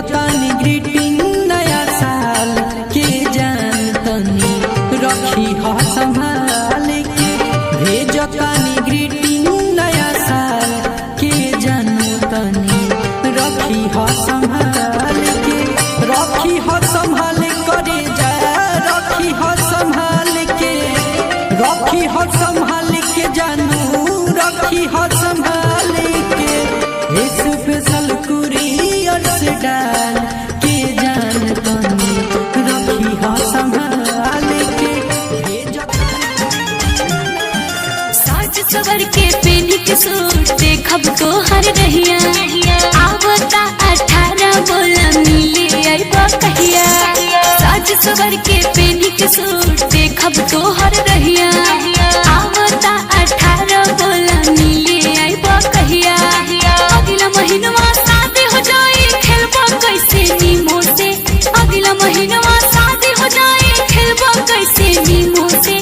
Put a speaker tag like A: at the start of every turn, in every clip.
A: भेजतानी greeting नया साल के जान तनी रखी ह संभाल के। भेजतानी ग्रीटिंग नया साल के जान तनी रखी ह संभाल के। रखी ह संभाल करे जा रखी ह संभाल के। रखी ह संभाल के जानू रखी ह संभाल के। स्पेशल कुरियर से डाल के जान तनी रखी ह संभाल के।
B: साज सवर के पेनी के सूट देखब तो हर रहिया आवता 18 बोला मिले आइबा कहिया। साज सवर के पेनी के सूट देखब तो हर रहिया आवता 18 बोला मिले आइबा कहिया। अगला महीनवा शादी हो जाए खेलबा कैसे नीमो से। अगला महीनवा शादी हो जाए खेलबा कैसे नीमो से।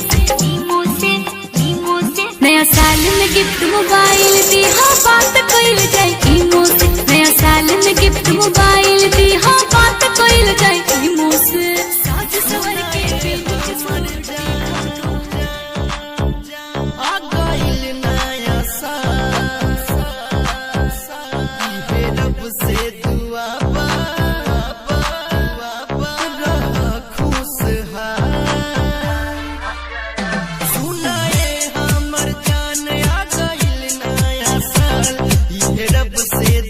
B: नया साल में गिफ्ट मोबाइल दी हाँ बात कइल जाए ईमो से। नया साल में गिफ्ट मोबाइल दी हाँ बात कइल जाए ईमो से। साज सवर के पेनी के सूट
C: आ गइल नया साल इहे रब से दुआ रह खुशहाल। सुनाए हमर जान आ गइल नया साल इहे रब से